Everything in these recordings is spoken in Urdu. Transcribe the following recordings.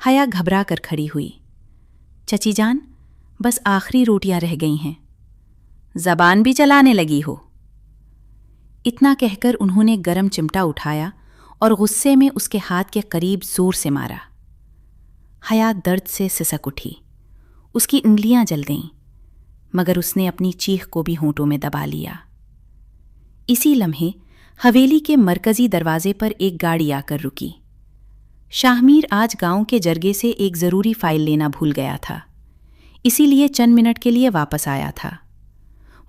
حیا گھبرا کر کھڑی ہوئی۔ چچی جان، بس آخری روٹیاں رہ گئی ہیں۔ زبان بھی چلانے لگی ہو۔ اتنا کہہ کر انہوں نے گرم چمٹا اٹھایا اور غصے میں اس کے ہاتھ کے قریب زور سے مارا۔ حیا درد سے سسک اٹھی، اس کی انگلیاں جل گئیں، مگر اس نے اپنی چیخ کو بھی ہونٹوں میں دبا لیا۔ اسی لمحے حویلی کے مرکزی دروازے پر ایک گاڑی آ کر رکی۔ شاہ میر آج گاؤں کے جرگے سے ایک ضروری فائل لینا بھول گیا تھا، اسی لیے چند منٹ کے لیے واپس آیا تھا۔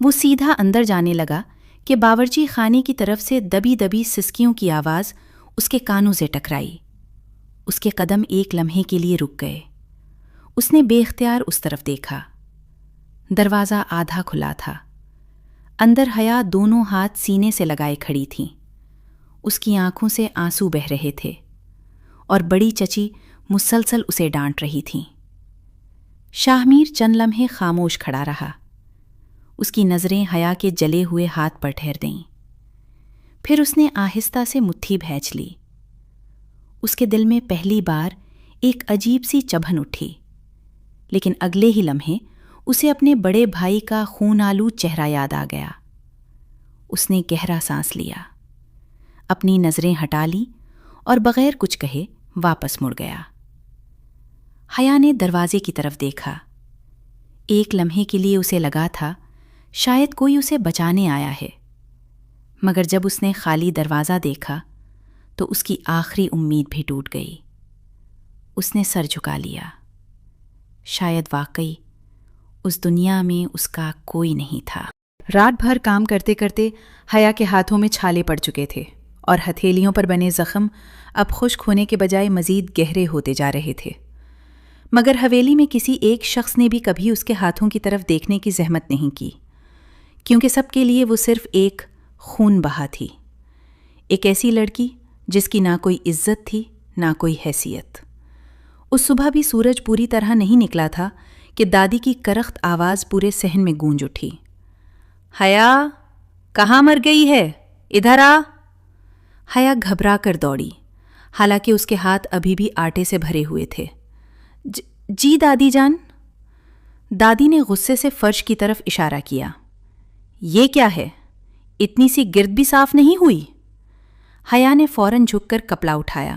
وہ سیدھا اندر جانے لگا کہ باورچی خانے کی طرف سے دبی دبی سسکیوں کی آواز اس کے کانوں سے ٹکرائی۔ اس کے قدم ایک لمحے کے لیے رک گئے۔ اس نے بے اختیار اس طرف دیکھا۔ دروازہ آدھا کھلا تھا۔ اندر حیا دونوں ہاتھ سینے سے لگائے کھڑی تھیں۔ اس کی آنکھوں سے آنسو بہہ رہے تھے اور بڑی چچی مسلسل اسے ڈانٹ رہی تھیں۔ شاہ میر چند لمحے خاموش کھڑا رہا۔ اس کی نظریں حیا کے جلے ہوئے ہاتھ پر ٹھہر گئیں۔ پھر اس نے آہستہ سے مٹھی بھینچ لی۔ اس کے دل میں پہلی بار ایک عجیب سی چبھن اٹھی، لیکن اگلے ہی لمحے اسے اپنے بڑے بھائی کا خون آلود چہرہ یاد آ گیا۔ اس نے گہرا سانس لیا، اپنی نظریں ہٹا لی اور بغیر کچھ کہے واپس مڑ گیا۔ حیا نے دروازے کی طرف دیکھا۔ ایک لمحے کے لیے اسے لگا تھا شاید کوئی اسے بچانے آیا ہے، مگر جب اس نے خالی دروازہ دیکھا تو اس کی آخری امید بھی ٹوٹ گئی۔ اس نے سر جھکا لیا۔ شاید واقعی اس دنیا میں اس کا کوئی نہیں تھا۔ رات بھر کام کرتے کرتے حیا کے ہاتھوں میں چھالے پڑ چکے تھے اور ہتھیلیوں پر بنے زخم اب خشک ہونے کے بجائے مزید گہرے ہوتے جا رہے تھے، مگر حویلی میں کسی ایک شخص نے بھی کبھی اس کے ہاتھوں کی طرف دیکھنے کی زحمت نہیں کی، کیونکہ سب کے لیے وہ صرف ایک خون بہا تھی، ایک ایسی لڑکی جس کی نہ کوئی عزت تھی نہ کوئی حیثیت۔ اس صبح بھی سورج پوری طرح نہیں نکلا تھا کہ دادی کی کرخت آواز پورے صحن میں گونج اٹھی۔ حیا، کہاں مر گئی ہے؟ ادھر آ۔ حیا گھبرا کر دوڑی، حالانکہ اس کے ہاتھ ابھی بھی آٹے سے بھرے ہوئے تھے۔ جی دادی جان۔ دادی نے غصے سے فرش کی طرف اشارہ کیا۔ یہ کیا ہے؟ اتنی سی گرد بھی صاف نہیں ہوئی؟ حیا نے فوراً جھک کر کپڑا اٹھایا۔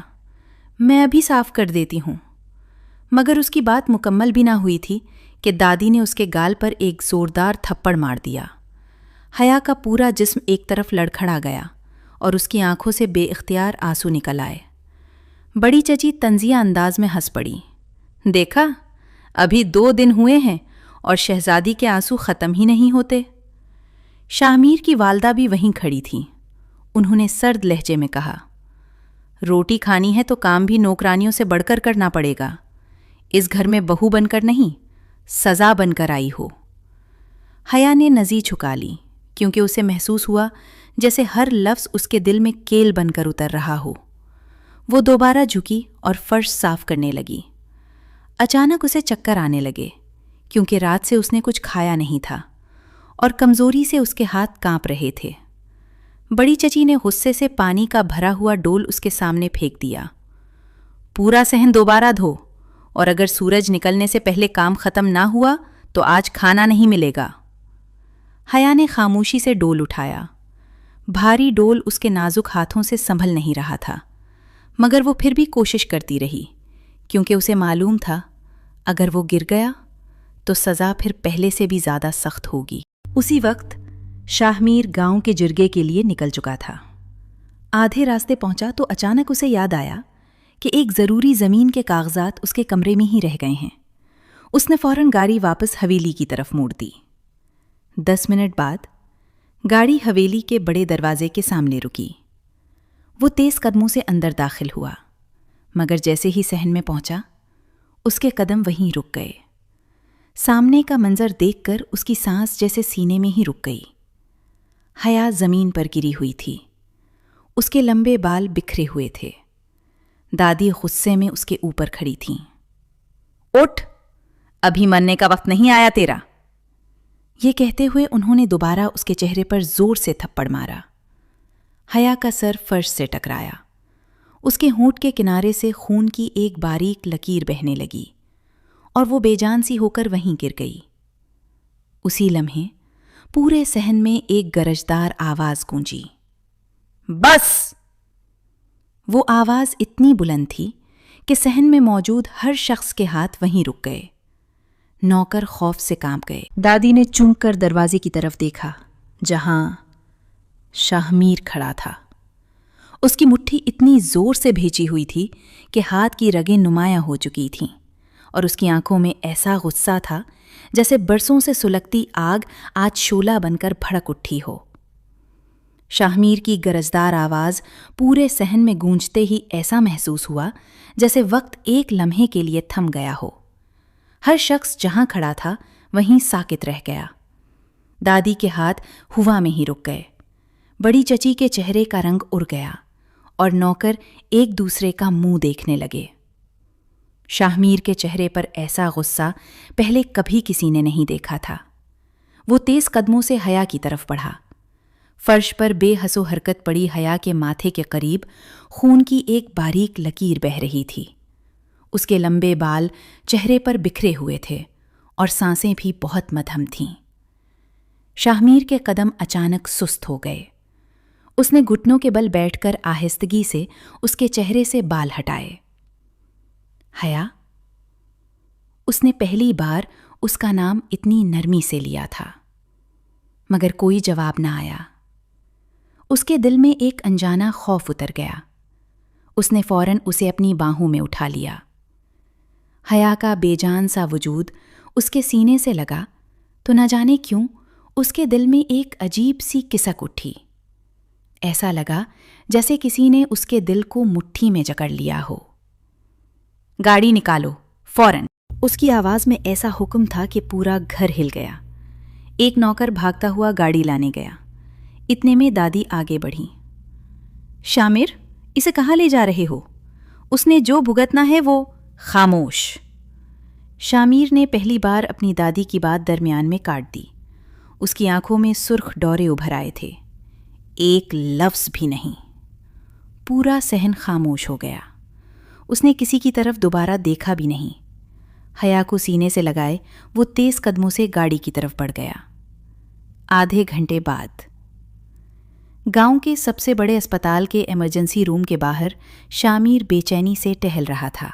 میں ابھی صاف کر دیتی ہوں۔ مگر اس کی بات مکمل بھی نہ ہوئی تھی کہ دادی نے اس کے گال پر ایک زوردار تھپڑ مار دیا۔ حیا کا پورا جسم ایک طرف لڑکھڑا گیا اور اس کی آنکھوں سے بے اختیار آنسو نکل آئے۔ بڑی چچی طنزیہ انداز میں ہنس پڑی۔ دیکھا، ابھی 2 دن ہوئے ہیں اور شہزادی کے آنسو ختم ہی نہیں ہوتے۔ شاہ میر کی والدہ بھی وہیں کھڑی تھیں۔ انہوں نے سرد لہجے میں کہا، روٹی کھانی ہے تو کام بھی نوکرانیوں سے بڑھ کر کرنا پڑے گا۔ اس گھر میں بہو بن کر نہیں، سزا بن کر آئی ہو۔ حیا نے نزی چھکا لی، کیونکہ اسے محسوس ہوا جیسے ہر لفظ اس کے دل میں کیل بن کر اتر رہا ہو۔ وہ دوبارہ جھکی اور فرش صاف کرنے لگی۔ اچانک اسے چکر آنے لگے، کیونکہ رات سے اس نے کچھ کھایا نہیں تھا اور کمزوری سے اس کے ہاتھ کانپ رہے تھے۔ بڑی چچی نے غصے سے پانی کا بھرا ہوا ڈول اس کے سامنے پھینک دیا۔ پورا صحن دوبارہ دھو، اور اگر سورج نکلنے سے پہلے کام ختم نہ ہوا تو آج کھانا نہیں ملے گا۔ حیا نے خاموشی سے ڈول اٹھایا۔ بھاری ڈول اس کے نازک ہاتھوں سے سنبھل نہیں رہا تھا، مگر وہ پھر بھی کوشش کرتی رہی، کیونکہ اسے معلوم تھا اگر وہ گر گیا تو سزا پھر پہلے سے بھی زیادہ سخت ہوگی۔ اسی وقت شاہ میر گاؤں کے جرگے کے لیے نکل چکا تھا۔ آدھے راستے پہنچا تو اچانک اسے یاد آیا کہ ایک ضروری زمین کے کاغذات اس کے کمرے میں ہی رہ گئے ہیں۔ اس نے فوراً گاڑی واپس حویلی کی طرف موڑ دی۔ 10 منٹ بعد گاڑی حویلی کے بڑے دروازے کے سامنے رکی۔ وہ تیز قدموں سے اندر داخل ہوا، مگر جیسے ہی صحن میں پہنچا، اس کے قدم وہیں رک گئے۔ سامنے کا منظر دیکھ کر اس کی سانس جیسے سینے میں ہی رک گئی۔ حیا زمین پر گری ہوئی تھی۔ اس کے لمبے بال بکھرے ہوئے تھے۔ دادی غصے میں اس کے اوپر کھڑی تھیں۔ اٹھ، ابھی مرنے کا وقت نہیں آیا تیرا۔ یہ کہتے ہوئے انہوں نے دوبارہ اس کے چہرے پر زور سے تھپڑ مارا۔ حیا کا سر فرش سے ٹکرایا۔ اس کے ہونٹ کے کنارے سے خون کی ایک باریک لکیر بہنے لگی اور وہ بے جان سی ہو کر وہیں گر گئی۔ اسی لمحے پورے صحن میں ایک گرجدار آواز گونجی، بس! وہ آواز اتنی بلند تھی کہ صحن میں موجود ہر شخص کے ہاتھ وہیں رک گئے۔ نوکر خوف سے کانپ گئے۔ دادی نے چونک کر دروازے کی طرف دیکھا جہاں شاہمیر کھڑا تھا۔ اس کی مٹھی اتنی زور سے بھیجی ہوئی تھی کہ ہاتھ کی رگیں نمایاں ہو چکی تھیں اور اس کی آنکھوں میں ایسا غصہ تھا جیسے برسوں سے سلگتی آگ آج شعلہ بن کر بھڑک اٹھی ہو۔ شاہمیر کی گرجدار آواز پورے صحن میں گونجتے ہی ایسا محسوس ہوا جیسے وقت ایک لمحے کے لیے تھم گیا ہو۔ ہر شخص جہاں کھڑا تھا وہیں ساکت رہ گیا۔ دادی کے ہاتھ ہوا میں ہی رک گئے، بڑی چچی کے چہرے کا رنگ اڑ گیا اور نوکر ایک دوسرے کا منہ دیکھنے لگے۔ شاہمیر کے چہرے پر ایسا غصہ پہلے کبھی کسی نے نہیں دیکھا تھا۔ وہ تیز قدموں سے حیا کی طرف بڑھا۔ فرش پر بے حس و حرکت پڑی حیا کے ماتھے کے قریب خون کی ایک باریک لکیر بہہ رہی تھی۔ اس کے لمبے بال چہرے پر بکھرے ہوئے تھے اور سانسیں بھی بہت مدھم تھیں۔ شاہمیر کے قدم اچانک سست ہو گئے۔ اس نے گھٹنوں کے بل بیٹھ کر آہستگی سے اس کے چہرے سے بال ہٹائے۔ حیا؟ اس نے پہلی بار اس کا نام اتنی نرمی سے لیا تھا، مگر کوئی جواب نہ آیا۔ اس کے دل میں ایک انجانا خوف اتر گیا۔ اس نے فوراً اسے اپنی باہوں میں اٹھا لیا۔ حیا کا بے جان سا وجود اس کے سینے سے لگا تو نہ جانے کیوں اس کے دل میں ایک عجیب سی کسک اٹھی۔ ایسا لگا جیسے کسی نے اس کے دل کو مٹھی میں جکڑ لیا ہو۔ گاڑی نکالو، فوراً! اس کی آواز میں ایسا حکم تھا کہ پورا گھر ہل گیا۔ ایک نوکر بھاگتا ہوا گاڑی لانے گیا۔ اتنے میں دادی آگے بڑھی۔ شامر، اسے کہاں لے جا رہے ہو؟ اس نے جو بھگتنا ہے وہ… خاموش! شامیر نے پہلی بار اپنی دادی کی بات درمیان میں کاٹ دی۔ اس کی آنکھوں میں سرخ ڈورے ابھر آئے تھے۔ ایک لفظ بھی نہیں۔ پورا صحن خاموش ہو گیا۔ اس نے کسی کی طرف دوبارہ دیکھا بھی نہیں۔ حیا کو سینے سے لگائے وہ تیز قدموں سے گاڑی کی طرف بڑھ گیا۔ آدھے گھنٹے بعد گاؤں کے سب سے بڑے اسپتال کے ایمرجنسی روم کے باہر شامیر بے چینی سے ٹہل رہا تھا۔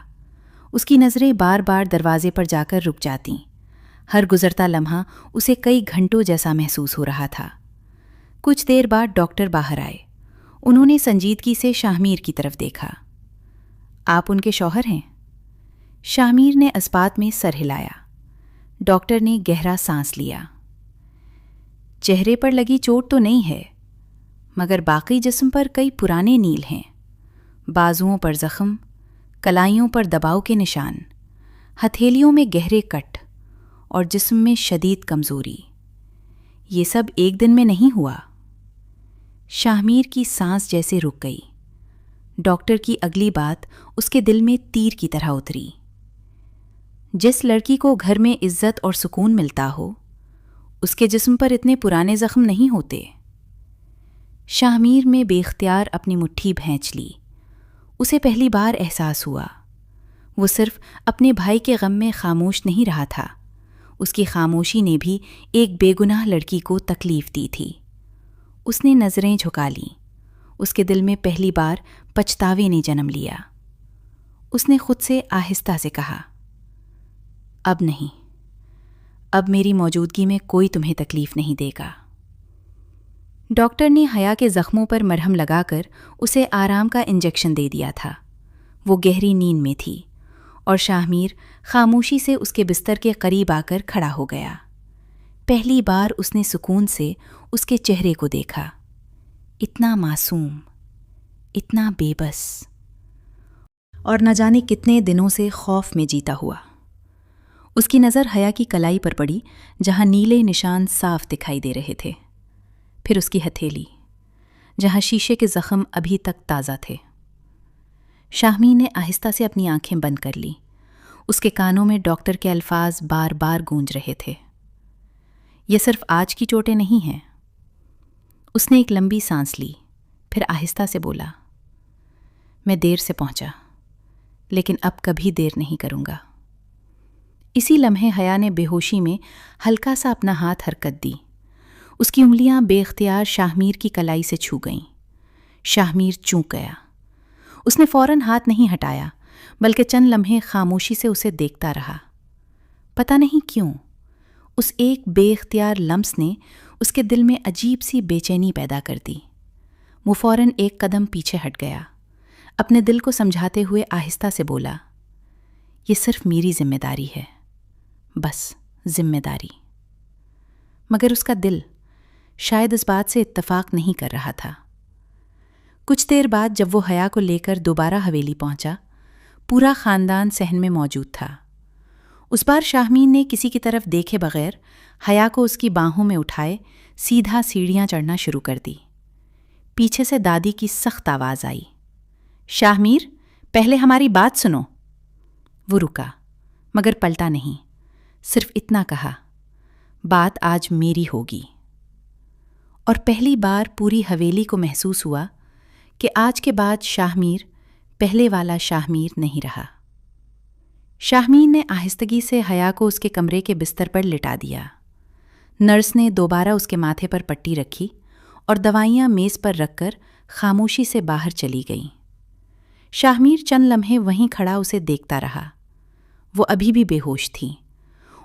اس کی نظریں بار بار دروازے پر جا کر رک جاتیں۔ ہر گزرتا لمحہ اسے کئی گھنٹوں جیسا محسوس ہو رہا تھا۔ کچھ دیر بعد ڈاکٹر باہر آئے۔ انہوں نے سنجیدگی سے شاہمیر کی طرف دیکھا۔ آپ ان کے شوہر ہیں؟ شاہمیر نے اسبات میں سر ہلایا۔ ڈاکٹر نے گہرا سانس لیا۔ چہرے پر لگی چوٹ تو نہیں ہے، مگر باقی جسم پر کئی پرانے نیل ہیں۔ بازوؤں پر زخم، کلائیوں پر دباؤ کے نشان، ہتھیلیوں میں گہرے کٹ اور جسم میں شدید کمزوری۔ یہ سب ایک دن میں نہیں ہوا۔ شاہمیر کی سانس جیسے رک گئی۔ ڈاکٹر کی اگلی بات اس کے دل میں تیر کی طرح اتری۔ جس لڑکی کو گھر میں عزت اور سکون ملتا ہو، اس کے جسم پر اتنے پرانے زخم نہیں ہوتے۔ شاہمیر میں بے اختیار اپنی مٹھی بھینچ لی۔ اسے پہلی بار احساس ہوا وہ صرف اپنے بھائی کے غم میں خاموش نہیں رہا تھا، اس کی خاموشی نے بھی ایک بے گناہ لڑکی کو تکلیف دی تھی۔ اس نے نظریں جھکا لیں۔ اس کے دل میں پہلی بار پچھتاوے نے جنم لیا۔ اس نے خود سے آہستہ سے کہا، اب نہیں، اب میری موجودگی میں کوئی تمہیں تکلیف نہیں دے گا۔ ڈاکٹر نے حیا کے زخموں پر مرہم لگا کر اسے آرام کا انجیکشن دے دیا تھا۔ وہ گہری نیند میں تھی اور شاہمیر خاموشی سے اس کے بستر کے قریب آ کر کھڑا ہو گیا۔ پہلی بار اس نے سکون سے اس کے چہرے کو دیکھا، اتنا معصوم، اتنا بے بس، اور نہ جانے کتنے دنوں سے خوف میں جیتا ہوا۔ اس کی نظر حیا کی کلائی پر پڑی جہاں نیلے نشان صاف دکھائی دے رہے تھے، پھر اس کی ہتھیلی جہاں شیشے کے زخم ابھی تک تازہ تھے۔ شاہمیر نے آہستہ سے اپنی آنکھیں بند کر لی۔ اس کے کانوں میں ڈاکٹر کے الفاظ بار بار گونج رہے تھے، یہ صرف آج کی چوٹیں نہیں ہیں۔ اس نے ایک لمبی سانس لی، پھر آہستہ سے بولا، میں دیر سے پہنچا، لیکن اب کبھی دیر نہیں کروں گا۔ اسی لمحے حیا نے بے ہوشی میں ہلکا سا اپنا ہاتھ حرکت دی۔ اس کی انگلیاں بے اختیار شاہ میر کی کلائی سے چھو گئیں۔ شاہ میر چونک گیا۔ اس نے فوراً ہاتھ نہیں ہٹایا، بلکہ چند لمحے خاموشی سے اسے دیکھتا رہا۔ پتہ نہیں کیوں اس ایک بے اختیار لمس نے اس کے دل میں عجیب سی بے چینی پیدا کر دی۔ وہ فوراً ایک قدم پیچھے ہٹ گیا، اپنے دل کو سمجھاتے ہوئے آہستہ سے بولا، یہ صرف میری ذمہ داری ہے، بس ذمہ داری۔ مگر اس کا دل شاید اس بات سے اتفاق نہیں کر رہا تھا۔ کچھ دیر بعد جب وہ حیا کو لے کر دوبارہ حویلی پہنچا، پورا خاندان صحن میں موجود تھا۔ اس بار شاہ میر نے کسی کی طرف دیکھے بغیر حیا کو اس کی باہوں میں اٹھائے سیدھا سیڑھیاں چڑھنا شروع کر دی۔ پیچھے سے دادی کی سخت آواز آئی، شاہ میر، پہلے ہماری بات سنو۔ وہ رکا، مگر پلٹا نہیں، صرف اتنا کہا، بات آج میری ہوگی۔ اور پہلی بار پوری حویلی کو محسوس ہوا کہ آج کے بعد شاہ میر پہلے والا شاہ میر نہیں رہا۔ شاہ میر نے آہستگی سے حیا کو اس کے کمرے کے بستر پر لٹا دیا۔ نرس نے دوبارہ اس کے ماتھے پر پٹی رکھی اور دوائیاں میز پر رکھ کر خاموشی سے باہر چلی گئیں۔ شاہ میر چند لمحے وہیں کھڑا اسے دیکھتا رہا۔ وہ ابھی بھی بے ہوش تھی۔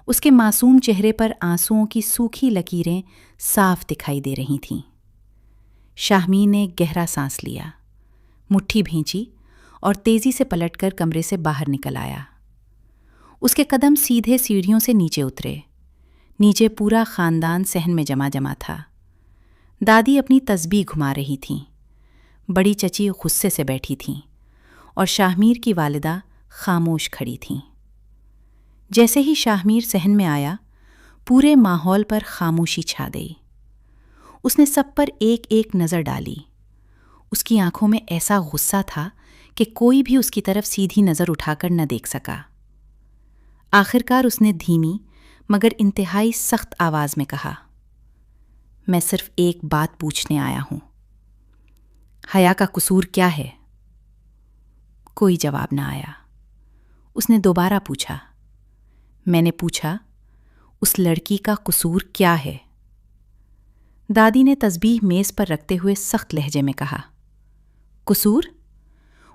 اس کے معصوم چہرے پر آنسوؤں کی سوکھی لکیریں صاف دکھائی دے رہی تھیں۔ شاہ میر نے گہرا سانس لیا، مٹھی بھینچی اور تیزی سے پلٹ کر کمرے سے باہر نکل آیا۔ اس کے قدم سیدھے سیڑھیوں سے نیچے اترے۔ نیچے پورا خاندان صحن میں جمع تھا۔ دادی اپنی تسبیح گھما رہی تھیں، بڑی چچی غصے سے بیٹھی تھیں اور شاہ میر کی والدہ خاموش کھڑی تھیں۔ جیسے ہی شاہ میر صحن میں آیا، پورے ماحول پر خاموشی چھا گئی۔ اس نے سب پر ایک ایک نظر ڈالی۔ اس کی آنکھوں میں ایسا غصہ تھا کہ کوئی بھی اس کی طرف سیدھی نظر اٹھا کر نہ دیکھ سکا۔ آخرکار اس نے دھیمی مگر انتہائی سخت آواز میں کہا، میں صرف ایک بات پوچھنے آیا ہوں، حیا کا قصور کیا ہے؟ کوئی جواب نہ آیا۔ اس نے دوبارہ پوچھا، میں نے پوچھا، اس لڑکی کا قصور کیا ہے؟ دادی نے تسبیح میز پر رکھتے ہوئے سخت لہجے میں کہا، قصور؟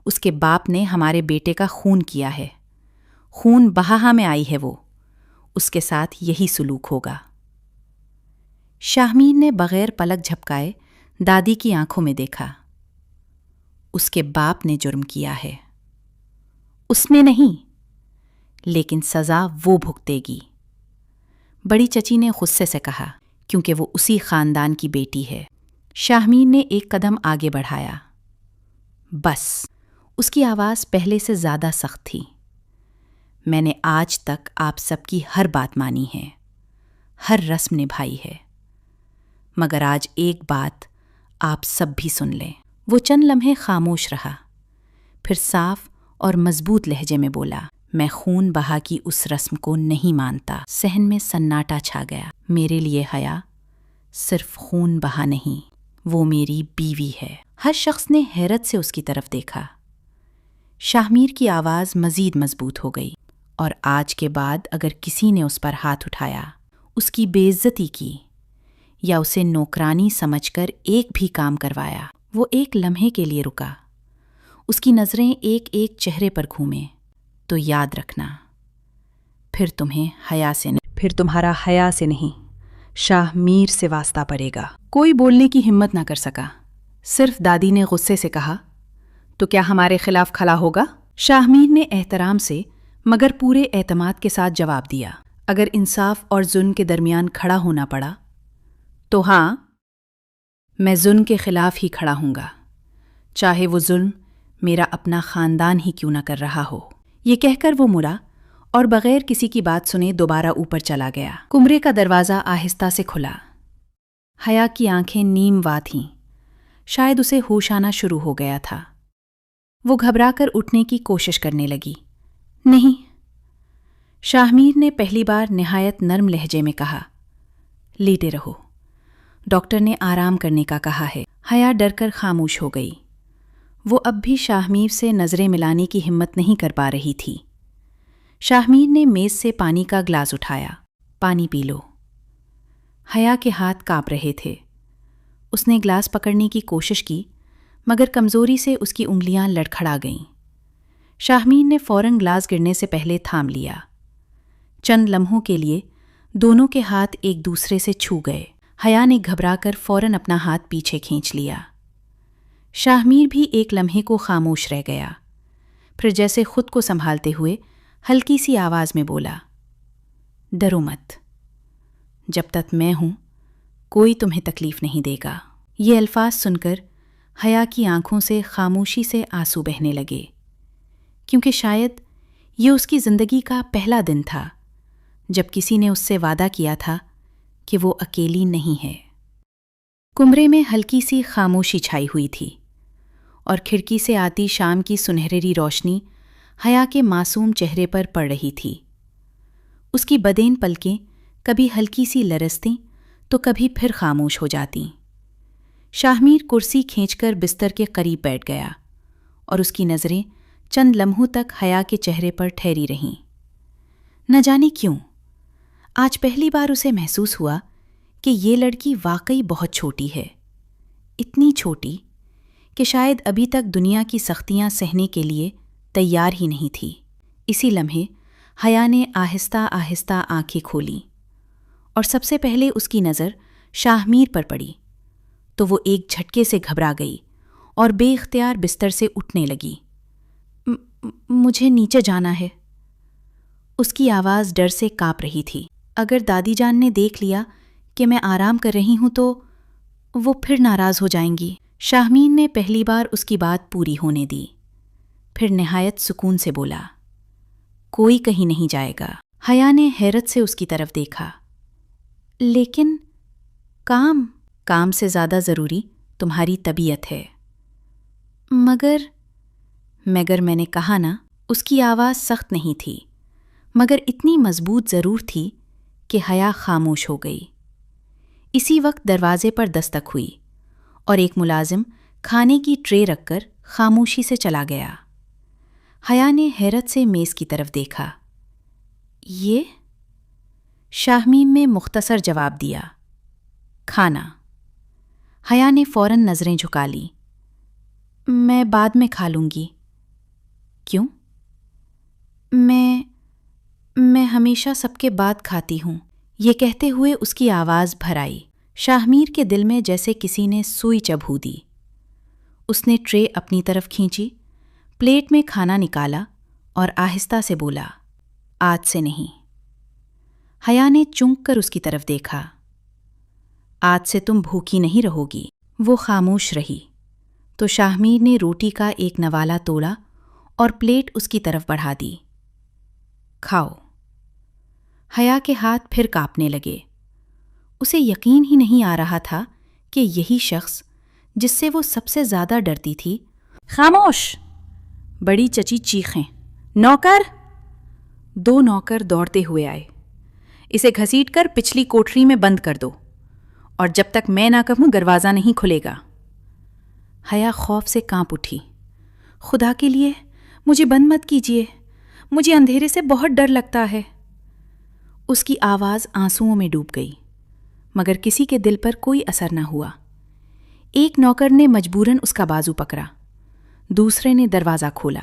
اس کے باپ نے ہمارے بیٹے کا خون کیا ہے، خون بہا میں آئی ہے وہ، اس کے ساتھ یہی سلوک ہوگا۔ شاہ میر نے بغیر پلک جھپکائے دادی کی آنکھوں میں دیکھا، اس کے باپ نے جرم کیا ہے، اس نے نہیں، لیکن سزا وہ بھگتے گی۔ بڑی چچی نے غصے سے کہا، کیونکہ وہ اسی خاندان کی بیٹی ہے۔ شاہ میر نے ایک قدم آگے بڑھایا۔ بس، اس کی آواز پہلے سے زیادہ سخت تھی۔ میں نے آج تک آپ سب کی ہر بات مانی ہے، ہر رسم نبھائی ہے، مگر آج ایک بات آپ سب بھی سن لیں۔ وہ چند لمحے خاموش رہا، پھر صاف اور مضبوط لہجے میں بولا، میں خون بہا کی اس رسم کو نہیں مانتا۔ صحن میں سناٹا چھا گیا۔ میرے لیے حیا صرف خون بہا نہیں، وہ میری بیوی ہے۔ ہر شخص نے حیرت سے اس کی طرف دیکھا۔ شاہ میر کی آواز مزید مضبوط ہو گئی، اور آج کے بعد اگر کسی نے اس پر ہاتھ اٹھایا، اس کی بے عزتی کی یا اسے نوکرانی سمجھ کر ایک بھی کام کروایا۔ وہ ایک لمحے کے لیے رکا، اس کی نظریں ایک ایک چہرے پر گھومیں، تو یاد رکھنا، پھر تمہارا حیا سے نہیں، شاہ میر سے واسطہ پڑے گا۔ کوئی بولنے کی ہمت نہ کر سکا، صرف دادی نے غصے سے کہا، تو کیا ہمارے خلاف کھڑا ہوگا؟ شاہ میر نے احترام سے مگر پورے اعتماد کے ساتھ جواب دیا، اگر انصاف اور ظلم کے درمیان کھڑا ہونا پڑا تو ہاں، میں ظلم کے خلاف ہی کھڑا ہوں گا، چاہے وہ ظلم میرا اپنا خاندان ہی کیوں نہ کر رہا ہو۔ یہ کہہ کر وہ مڑا اور بغیر کسی کی بات سنے دوبارہ اوپر چلا گیا۔ کمرے کا دروازہ آہستہ سے کھلا۔ حیا کی آنکھیں نیم وا تھیں، شاید اسے ہوش آنا شروع ہو گیا تھا۔ وہ گھبرا کر اٹھنے کی کوشش کرنے لگی۔ نہیں، شاہ میر نے پہلی بار نہایت نرم لہجے میں کہا، لیٹے رہو، ڈاکٹر نے آرام کرنے کا کہا ہے۔ حیا ڈر کر خاموش ہو گئی۔ وہ اب بھی شاہمیر سے نظریں ملانے کی ہمت نہیں کر پا رہی تھی۔ شاہمیر نے میز سے پانی کا گلاس اٹھایا۔ پانی پی لو۔ حیا کے ہاتھ کانپ رہے تھے۔ اس نے گلاس پکڑنے کی کوشش کی مگر کمزوری سے اس کی انگلیاں لڑکھڑا گئیں۔ شاہمیر نے فوراً گلاس گرنے سے پہلے تھام لیا۔ چند لمحوں کے لیے دونوں کے ہاتھ ایک دوسرے سے چھو گئے۔ حیا نے گھبرا کر فوراً اپنا ہاتھ پیچھے کھینچ لیا۔ شاہمیر بھی ایک لمحے کو خاموش رہ گیا، پھر جیسے خود کو سنبھالتے ہوئے ہلکی سی آواز میں بولا، ڈرو مت، جب تک میں ہوں کوئی تمہیں تکلیف نہیں دے گا۔ یہ الفاظ سن کر حیا کی آنکھوں سے خاموشی سے آنسو بہنے لگے، کیونکہ شاید یہ اس کی زندگی کا پہلا دن تھا جب کسی نے اس سے وعدہ کیا تھا کہ وہ اکیلی نہیں ہے۔ کمرے میں ہلکی سی خاموشی چھائی ہوئی تھی اور کھڑکی سے آتی شام کی سنہری روشنی حیا کے معصوم چہرے پر پڑ رہی تھی۔ اس کی بدین پلکیں کبھی ہلکی سی لرزتیں تو کبھی پھر خاموش ہو جاتیں۔ شاہمیر کرسی کھینچ کر بستر کے قریب بیٹھ گیا اور اس کی نظریں چند لمحوں تک حیا کے چہرے پر ٹھہری رہیں۔ نہ جانے کیوں آج پہلی بار اسے محسوس ہوا کہ یہ لڑکی واقعی بہت چھوٹی ہے، اتنی چھوٹی کہ شاید ابھی تک دنیا کی سختیاں سہنے کے لیے تیار ہی نہیں تھی۔ اسی لمحے حیا نے آہستہ آہستہ آنکھیں کھولیں اور سب سے پہلے اس کی نظر شاہمیر پر پڑی تو وہ ایک جھٹکے سے گھبرا گئی اور بے اختیار بستر سے اٹھنے لگی۔ مجھے نیچے جانا ہے۔ اس کی آواز ڈر سے کانپ رہی تھی۔ اگر دادی جان نے دیکھ لیا کہ میں آرام کر رہی ہوں تو وہ پھر ناراض ہو جائیں گی۔ شاہمیر نے پہلی بار اس کی بات پوری ہونے دی، پھر نہایت سکون سے بولا، کوئی کہیں نہیں جائے گا۔ حیا نے حیرت سے اس کی طرف دیکھا۔ لیکن کام سے زیادہ ضروری تمہاری طبیعت ہے۔ مگر میں نے کہا نا۔ اس کی آواز سخت نہیں تھی مگر اتنی مضبوط ضرور تھی کہ حیا خاموش ہو گئی۔ اسی وقت دروازے پر دستک ہوئی اور ایک ملازم کھانے کی ٹرے رکھ کر خاموشی سے چلا گیا۔ حیا نے حیرت سے میز کی طرف دیکھا۔ یہ؟ شاہمیر نے مختصر جواب دیا، کھانا۔ حیا نے فوراً نظریں جھکا لیں۔ میں بعد میں کھا لوں گی۔ کیوں؟ میں ہمیشہ سب کے بعد کھاتی ہوں۔ یہ کہتے ہوئے اس کی آواز بھر آئی۔ شاہمیر کے دل میں جیسے کسی نے سوئی چبھو دی۔ اس نے ٹرے اپنی طرف کھینچی، پلیٹ میں کھانا نکالا اور آہستہ سے بولا، آج سے نہیں۔ حیا نے چونک کر اس کی طرف دیکھا۔ آج سے تم بھوکی نہیں رہو گی۔ وہ خاموش رہی تو شاہمیر نے روٹی کا ایک نوالا توڑا اور پلیٹ اس کی طرف بڑھا دی۔ کھاؤ۔ حیا کے ہاتھ پھر کانپنے لگے۔ اسے یقین ہی نہیں آ رہا تھا کہ یہی شخص جس سے وہ سب سے زیادہ ڈرتی تھی۔ خاموش! بڑی چچی چیخیں، نوکر! 2 نوکر دوڑتے ہوئے آئے۔ اسے گھسیٹ کر پچھلی کوٹری میں بند کر دو اور جب تک میں نہ کہوں دروازہ نہیں کھلے گا۔ حیا خوف سے کانپ اٹھی۔ خدا کے لیے مجھے بند مت کیجیے، مجھے اندھیرے سے بہت ڈر لگتا ہے۔ اس کی آواز آنسوؤں میں ڈوب گئی مگر کسی کے دل پر کوئی اثر نہ ہوا۔ ایک نوکر نے مجبوراً اس کا بازو پکڑا، دوسرے نے دروازہ کھولا۔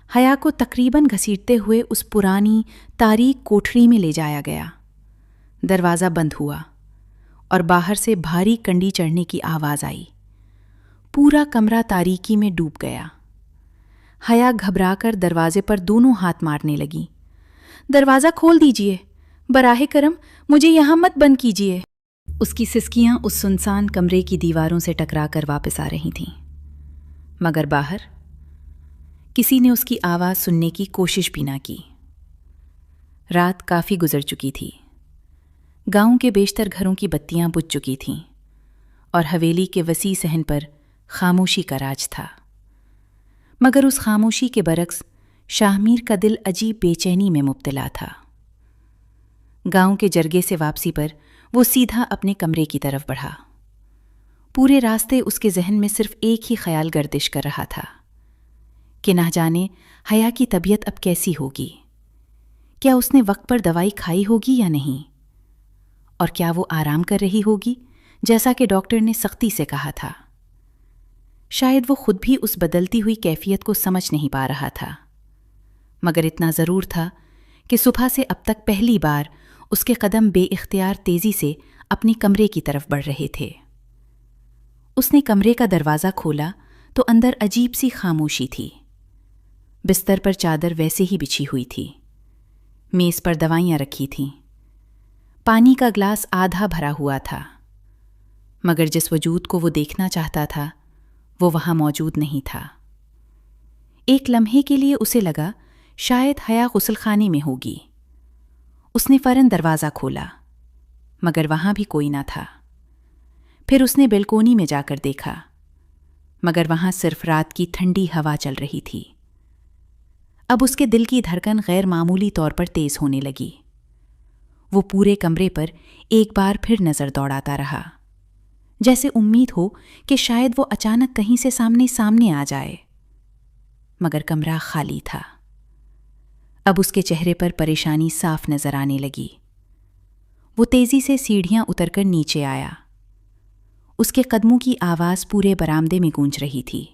حیا کو تقریباً گھسیٹتے ہوئے اس پرانی تاریک کوٹری میں لے جایا گیا۔ دروازہ بند ہوا اور باہر سے بھاری کنڈی چڑھنے کی آواز آئی۔ پورا کمرہ تاریکی میں ڈوب گیا۔ حیا گھبرا کر دروازے پر دونوں ہاتھ مارنے لگی۔ دروازہ کھول دیجیے، براہ کرم مجھے یہاں مت بند کیجیے۔ اس کی سسکیاں اس سنسان کمرے کی دیواروں سے ٹکرا کر واپس آ رہی تھیں مگر باہر کسی نے اس کی آواز سننے کی کوشش بھی نہ کی۔ رات کافی گزر چکی تھی۔ گاؤں کے بیشتر گھروں کی بتیاں بجھ چکی تھیں اور حویلی کے وسیع صحن پر خاموشی کا راج تھا۔ مگر اس خاموشی کے برعکس شاہمیر کا دل عجیب بے چینی میں مبتلا تھا۔ گاؤں کے جرگے سے واپسی پر وہ سیدھا اپنے کمرے کی طرف بڑھا۔ پورے راستے اس کے ذہن میں صرف ایک ہی خیال گردش کر رہا تھا کہ نہ جانے حیا کی طبیعت اب کیسی ہوگی، کیا اس نے وقت پر دوائی کھائی ہوگی یا نہیں، اور کیا وہ آرام کر رہی ہوگی جیسا کہ ڈاکٹر نے سختی سے کہا تھا۔ شاید وہ خود بھی اس بدلتی ہوئی کیفیت کو سمجھ نہیں پا رہا تھا، مگر اتنا ضرور تھا کہ صبح سے اب تک پہلی بار اس کے قدم بے اختیار تیزی سے اپنی کمرے کی طرف بڑھ رہے تھے۔ اس نے کمرے کا دروازہ کھولا تو اندر عجیب سی خاموشی تھی۔ بستر پر چادر ویسے ہی بچھی ہوئی تھی، میز پر دوائیاں رکھی تھیں، پانی کا گلاس آدھا بھرا ہوا تھا، مگر جس وجود کو وہ دیکھنا چاہتا تھا وہ وہاں موجود نہیں تھا۔ ایک لمحے کے لیے اسے لگا شاید حیا غسل خانے میں ہوگی۔ اس نے فوراً دروازہ کھولا، مگر وہاں بھی کوئی نہ تھا۔ پھر اس نے بیلکونی میں جا کر دیکھا، مگر وہاں صرف رات کی ٹھنڈی ہوا چل رہی تھی۔ اب اس کے دل کی دھڑکن غیر معمولی طور پر تیز ہونے لگی۔ وہ پورے کمرے پر ایک بار پھر نظر دوڑاتا رہا، جیسے امید ہو کہ شاید وہ اچانک کہیں سے سامنے آ جائے، مگر کمرہ خالی تھا۔ اب اس کے چہرے پر پریشانی صاف نظر آنے لگی۔ وہ تیزی سے سیڑھیاں اتر کر نیچے آیا۔ اس کے قدموں کی آواز پورے برآمدے میں گونج رہی تھی۔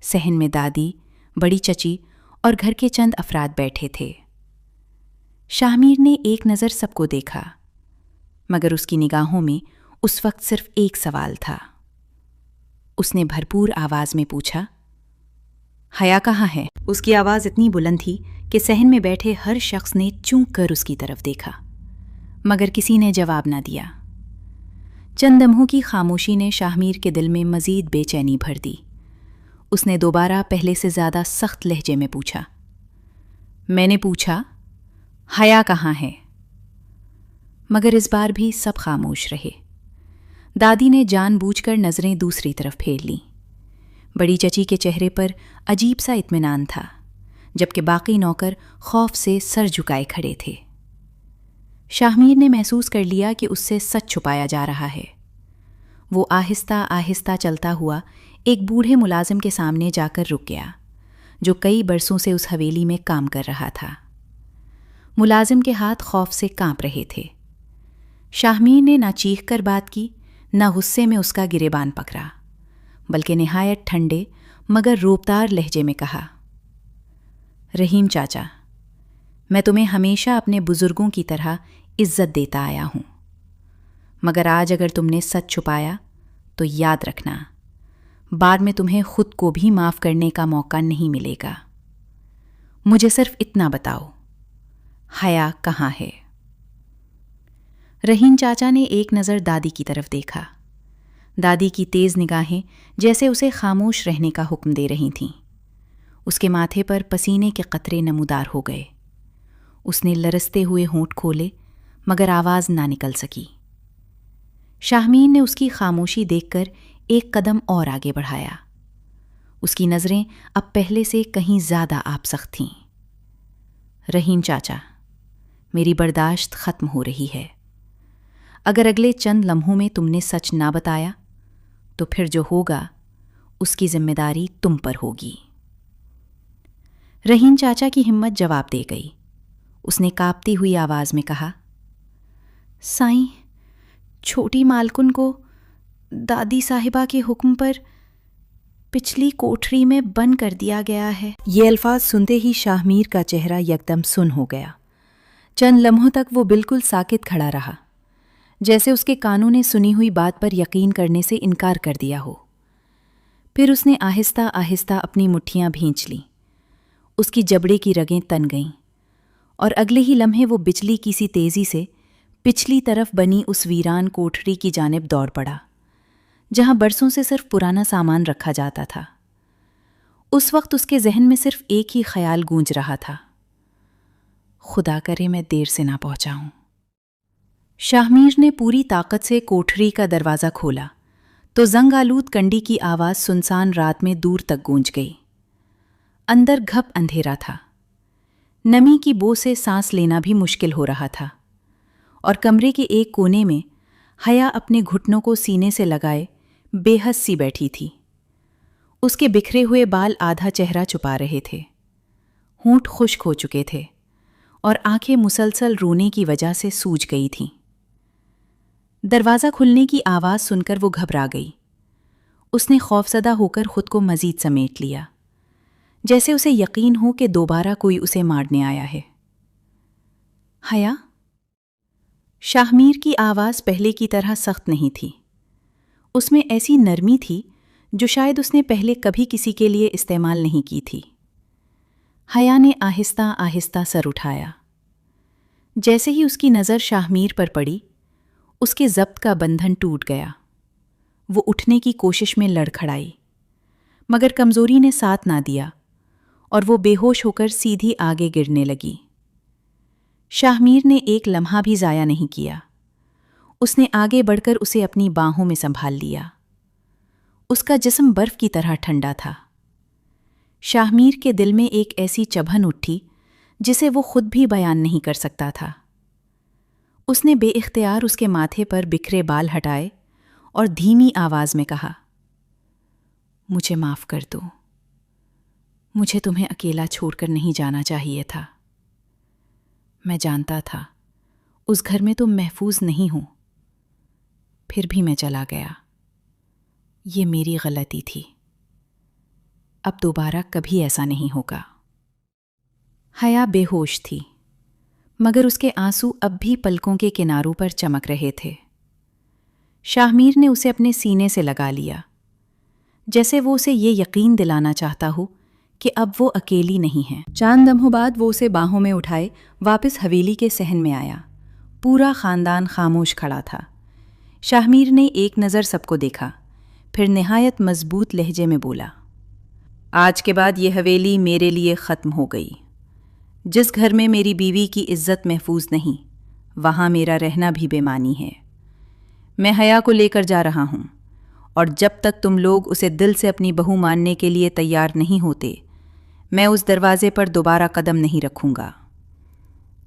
صحن میں دادی، بڑی چچی اور گھر کے چند افراد بیٹھے تھے۔ شاہمیر نے ایک نظر سب کو دیکھا، مگر اس کی نگاہوں میں اس وقت صرف ایک سوال تھا۔ اس نے بھرپور آواز میں پوچھا، حیا کہاں ہے؟ اس کی آواز اتنی بلند تھی کہ صحن میں بیٹھے ہر شخص نے چونک کر اس کی طرف دیکھا، مگر کسی نے جواب نہ دیا۔ چند لمحوں کی خاموشی نے شاہمیر کے دل میں مزید بے چینی بھر دی۔ اس نے دوبارہ پہلے سے زیادہ سخت لہجے میں پوچھا، میں نے پوچھا حیا کہاں ہے؟ مگر اس بار بھی سب خاموش رہے۔ دادی نے جان بوجھ کر نظریں دوسری طرف پھیر لیں۔ بڑی چچی کے چہرے پر عجیب سا اطمینان تھا، جبکہ باقی نوکر خوف سے سر جھکائے کھڑے تھے۔ شاہمیر نے محسوس کر لیا کہ اس سے سچ چھپایا جا رہا ہے۔ وہ آہستہ آہستہ چلتا ہوا ایک بوڑھے ملازم کے سامنے جا کر رک گیا، جو کئی برسوں سے اس حویلی میں کام کر رہا تھا۔ ملازم کے ہاتھ خوف سے کانپ رہے تھے۔ شاہمیر نے نہ چیخ کر بات کی، نہ غصے میں اس کا گریبان پکڑا، بلکہ نہایت ٹھنڈے مگر روبدار لہجے میں کہا، رحیم چاچا، میں تمہیں ہمیشہ اپنے بزرگوں کی طرح عزت دیتا آیا ہوں، مگر آج اگر تم نے سچ چھپایا تو یاد رکھنا، بعد میں تمہیں خود کو بھی معاف کرنے کا موقع نہیں ملے گا۔ مجھے صرف اتنا بتاؤ، حیا کہاں ہے؟ رحیم چاچا نے ایک نظر دادی کی طرف دیکھا۔ دادی کی تیز نگاہیں جیسے اسے خاموش رہنے کا حکم دے رہی تھیں۔ اس کے ماتھے پر پسینے کے قطرے نمودار ہو گئے۔ اس نے لرزتے ہوئے ہونٹ کھولے، مگر آواز نہ نکل سکی۔ شاہمیر نے اس کی خاموشی دیکھ کر ایک قدم اور آگے بڑھایا۔ اس کی نظریں اب پہلے سے کہیں زیادہ آپ سخت تھیں۔ رحیم چاچا، میری برداشت ختم ہو رہی ہے۔ اگر اگلے چند لمحوں میں تم نے سچ نہ بتایا تو پھر جو ہوگا اس کی ذمہ داری تم پر ہوگی۔ رحیم چاچا کی ہمت جواب دے گئی۔ اس نے کانپتی ہوئی آواز میں کہا، سائیں، چھوٹی مالکن کو دادی صاحبہ کے حکم پر پچھلی کوٹھری میں بند کر دیا گیا ہے۔ یہ الفاظ سنتے ہی شاہمیر کا چہرہ یکدم سن ہو گیا۔ چند لمحوں تک وہ بالکل ساکت کھڑا رہا، جیسے اس کے کانوں نے سنی ہوئی بات پر یقین کرنے سے انکار کر دیا ہو۔ پھر اس نے آہستہ آہستہ اپنی مٹھیاں بھینچ لیں۔ اس کی جبڑے کی رگیں تن گئیں، اور اگلے ہی لمحے وہ بجلی کی سی تیزی سے پچھلی طرف بنی اس ویران کوٹھری کی جانب دوڑ پڑا، جہاں برسوں سے صرف پرانا سامان رکھا جاتا تھا۔ اس وقت اس کے ذہن میں صرف ایک ہی خیال گونج رہا تھا، خدا کرے میں دیر سے نہ پہنچا ہوں۔ شاہمیر نے پوری طاقت سے کوٹھری کا دروازہ کھولا تو زنگ آلود کنڈی کی آواز سنسان رات میں دور تک گونج گئی۔ اندر گھپ اندھیرا تھا، نمی کی بو سے سانس لینا بھی مشکل ہو رہا تھا، اور کمرے کے ایک کونے میں حیا اپنے گھٹنوں کو سینے سے لگائے بے حس سی بیٹھی تھی۔ اس کے بکھرے ہوئے بال آدھا چہرہ چھپا رہے تھے، ہونٹ خشک ہو چکے تھے اور آنکھیں مسلسل رونے کی وجہ سے سوج گئی تھیں۔ دروازہ کھلنے کی آواز سن کر وہ گھبرا گئی۔ اس نے خوفزدہ ہو کر خود کو مزید سمیٹ لیا، جیسے اسے یقین ہو کہ دوبارہ کوئی اسے مارنے آیا ہے۔ حیا؟ شاہمیر کی آواز پہلے کی طرح سخت نہیں تھی، اس میں ایسی نرمی تھی جو شاید اس نے پہلے کبھی کسی کے لیے استعمال نہیں کی تھی۔ حیا نے آہستہ آہستہ سر اٹھایا۔ جیسے ہی اس کی نظر شاہمیر پر پڑی، اس کے ضبط کا بندھن ٹوٹ گیا۔ وہ اٹھنے کی کوشش میں لڑکھڑائی، مگر کمزوری نے ساتھ نہ دیا اور وہ بے ہوش ہو کر سیدھی آگے گرنے لگی۔ شاہمیر نے ایک لمحہ بھی ضائع نہیں کیا۔ اس نے آگے بڑھ کر اسے اپنی باہوں میں سنبھال لیا۔ اس کا جسم برف کی طرح ٹھنڈا تھا۔ شاہمیر کے دل میں ایک ایسی چبھن اٹھی جسے وہ خود بھی بیان نہیں کر سکتا تھا۔ اس نے بے اختیار اس کے ماتھے پر بکھرے بال ہٹائے اور دھیمی آواز میں کہا، مجھے معاف کر دو، مجھے تمہیں اکیلا چھوڑ کر نہیں جانا چاہیے تھا۔ میں جانتا تھا اس گھر میں تم محفوظ نہیں ہو، پھر بھی میں چلا گیا۔ یہ میری غلطی تھی، اب دوبارہ کبھی ایسا نہیں ہوگا۔ حیا بے ہوش تھی، مگر اس کے آنسو اب بھی پلکوں کے کناروں پر چمک رہے تھے۔ شاہمیر نے اسے اپنے سینے سے لگا لیا، جیسے وہ اسے یہ یقین دلانا چاہتا ہو کہ اب وہ اکیلی نہیں ہے۔ چند لمحوں بعد وہ اسے باہوں میں اٹھائے واپس حویلی کے صحن میں آیا۔ پورا خاندان خاموش کھڑا تھا۔ شاہمیر نے ایک نظر سب کو دیکھا، پھر نہایت مضبوط لہجے میں بولا، آج کے بعد یہ حویلی میرے لیے ختم ہو گئی۔ جس گھر میں میری بیوی کی عزت محفوظ نہیں، وہاں میرا رہنا بھی بے معنی ہے۔ میں حیا کو لے کر جا رہا ہوں، اور جب تک تم لوگ اسے دل سے اپنی بہو ماننے کے لیے تیار نہیں ہوتے، میں اس دروازے پر دوبارہ قدم نہیں رکھوں گا۔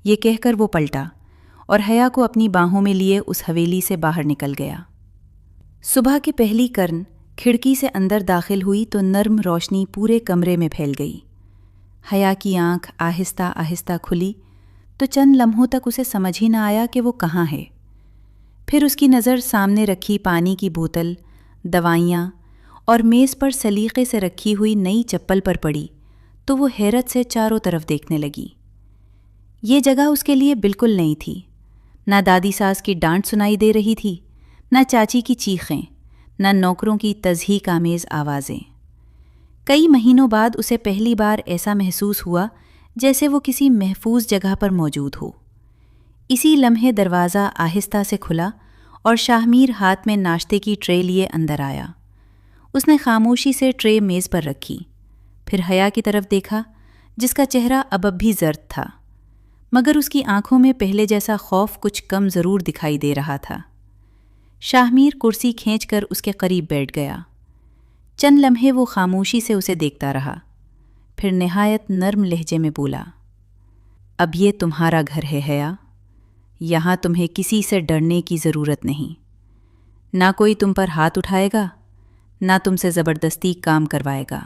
یہ کہہ کر وہ پلٹا اور حیا کو اپنی باہوں میں لیے اس حویلی سے باہر نکل گیا۔ صبح کی پہلی کرن کھڑکی سے اندر داخل ہوئی تو نرم روشنی پورے کمرے میں پھیل گئی۔ حیا کی آنکھ آہستہ آہستہ کھلی تو چند لمحوں تک اسے سمجھ ہی نہ آیا کہ وہ کہاں ہے۔ پھر اس کی نظر سامنے رکھی پانی کی بوتل، دوائیاں اور میز پر سلیقے سے رکھی ہوئی نئی چپل پر پڑی تو وہ حیرت سے چاروں طرف دیکھنے لگی۔ یہ جگہ اس کے لیے بالکل نئی تھی۔ نہ دادی ساس کی ڈانٹ سنائی دے رہی تھی، نہ چاچی کی چیخیں، نہ نوکروں کی تضحیک آمیز آوازیں۔ کئی مہینوں بعد اسے پہلی بار ایسا محسوس ہوا جیسے وہ کسی محفوظ جگہ پر موجود ہو۔ اسی لمحے دروازہ آہستہ سے کھلا اور شاہمیر ہاتھ میں ناشتے کی ٹرے لیے اندر آیا۔ اس نے خاموشی سے ٹرے میز پر رکھی، پھر حیا کی طرف دیکھا جس کا چہرہ اب بھی زرد تھا، مگر اس کی آنکھوں میں پہلے جیسا خوف کچھ کم ضرور دکھائی دے رہا تھا۔ شاہمیر کرسی کھینچ کر اس کے قریب بیٹھ گیا۔ چند لمحے وہ خاموشی سے اسے دیکھتا رہا، پھر نہایت نرم لہجے میں بولا، اب یہ تمہارا گھر ہے حیا، یہاں تمہیں کسی سے ڈرنے کی ضرورت نہیں۔ نہ کوئی تم پر ہاتھ اٹھائے گا، نہ تم سے زبردستی کام کروائے گا۔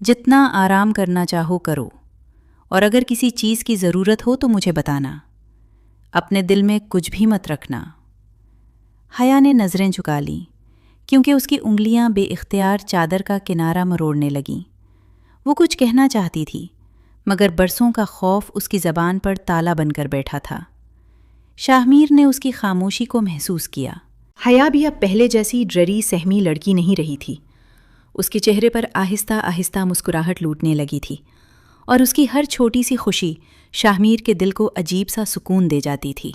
جتنا آرام کرنا چاہو کرو، اور اگر کسی چیز کی ضرورت ہو تو مجھے بتانا۔ اپنے دل میں کچھ بھی مت رکھنا۔ حیا نے نظریں جھکا لیں کیونکہ اس کی انگلیاں بے اختیار چادر کا کنارہ مروڑنے لگیں۔ وہ کچھ کہنا چاہتی تھی، مگر برسوں کا خوف اس کی زبان پر تالا بن کر بیٹھا تھا۔ شاہمیر نے اس کی خاموشی کو محسوس کیا۔ حیا بھی اب پہلے جیسی ڈری سہمی لڑکی نہیں رہی تھی۔ اس کے چہرے پر آہستہ آہستہ مسکراہٹ لوٹنے لگی تھی، اور اس کی ہر چھوٹی سی خوشی شاہمیر کے دل کو عجیب سا سکون دے جاتی تھی۔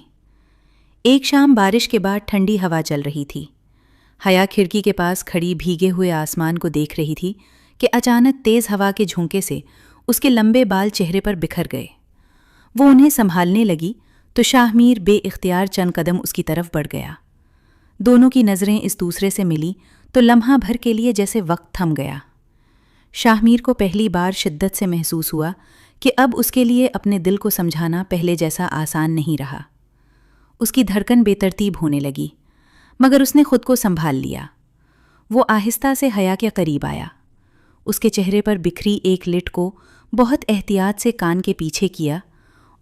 ایک شام بارش کے بعد ٹھنڈی ہوا چل رہی تھی۔ حیا کھڑکی کے پاس کھڑی بھیگے ہوئے آسمان کو دیکھ رہی تھی کہ اچانک تیز ہوا کے جھونکے سے اس کے لمبے بال چہرے پر بکھر گئے۔ وہ انہیں سنبھالنے لگی تو شاہمیر بے اختیار چند قدم اس کی طرف بڑھ گیا۔ دونوں کی نظریں اس دوسرے سے ملی تو لمحہ بھر کے لیے جیسے وقت تھم گیا۔ شاہمیر کو پہلی بار شدت سے محسوس ہوا کہ اب اس کے لیے اپنے دل کو سمجھانا پہلے جیسا آسان نہیں رہا۔ اس کی دھڑکن بے ترتیب ہونے لگی، مگر اس نے خود کو سنبھال لیا۔ وہ آہستہ سے حیا کے قریب آیا، اس کے چہرے پر بکھری ایک لٹ کو بہت احتیاط سے کان کے پیچھے کیا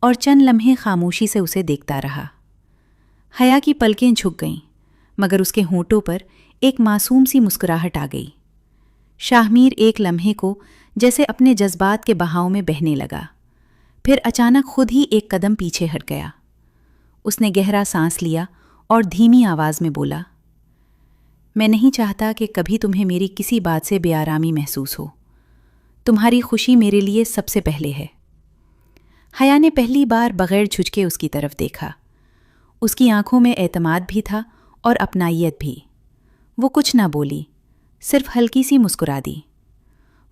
اور چند لمحے خاموشی سے اسے دیکھتا رہا۔ حیا کی پلکیں جھک گئیں، مگر اس کے ہونٹوں پر ایک معصوم سی مسکراہٹ آ گئی۔ شاہمیر ایک لمحے کو جیسے اپنے جذبات کے بہاؤ میں بہنے لگا، پھر اچانک خود ہی ایک قدم پیچھے ہٹ گیا۔ اس نے گہرا سانس لیا اور دھیمی آواز میں بولا، میں نہیں چاہتا کہ کبھی تمہیں میری کسی بات سے بے آرامی محسوس ہو۔ تمہاری خوشی میرے لیے سب سے پہلے ہے۔ حیا نے پہلی بار بغیر جھجکے اس کی طرف دیکھا۔ اس کی آنکھوں میں اعتماد بھی تھا اور اپنائیت بھی۔ وہ کچھ نہ بولی، صرف ہلکی سی مسکرا دی۔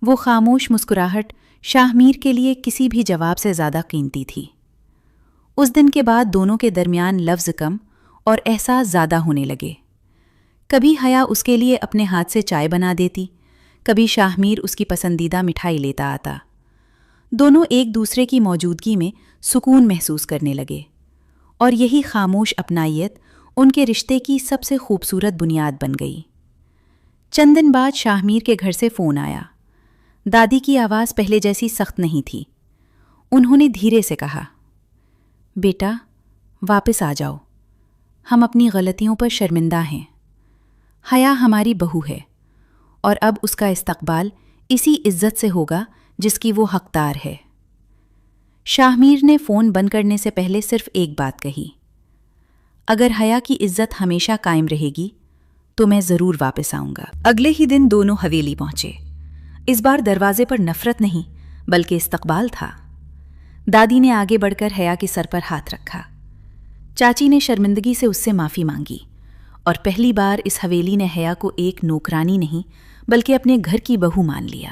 وہ خاموش مسکراہٹ شاہمیر کے لیے کسی بھی جواب سے زیادہ قیمتی تھی۔ اس دن کے بعد دونوں کے درمیان لفظ کم اور احساس زیادہ ہونے لگے۔ کبھی حیا اس کے لیے اپنے ہاتھ سے چائے بنا دیتی، کبھی شاہمیر اس کی پسندیدہ مٹھائی لیتا آتا۔ دونوں ایک دوسرے کی موجودگی میں سکون محسوس کرنے لگے، اور یہی خاموش اپنائیت ان کے رشتے کی سب سے خوبصورت بنیاد بن گئی۔ چند دن بعد شاہمیر کے گھر سے فون آیا۔ دادی کی آواز پہلے جیسی سخت نہیں تھی۔ انہوں نے دھیرے سے کہا، بیٹا واپس آ جاؤ، ہم اپنی غلطیوں پر شرمندہ ہیں۔ حیا ہماری بہو ہے، اور اب اس کا استقبال اسی عزت سے ہوگا جس کی وہ حقدار ہے۔ شاہمیر نے فون بند کرنے سے پہلے صرف ایک بات کہی، اگر حیا کی عزت ہمیشہ قائم رہے گی تو میں ضرور واپس آؤں گا۔ اگلے ہی دن دونوں حویلی پہنچے۔ اس بار دروازے پر نفرت نہیں بلکہ استقبال تھا۔ دادی نے آگے بڑھ کر حیا کے سر پر ہاتھ رکھا۔ چاچی نے شرمندگی سے اس سے معافی مانگی، اور پہلی بار اس حویلی نے حیا کو ایک نوکرانی نہیں بلکہ اپنے گھر کی بہو مان لیا۔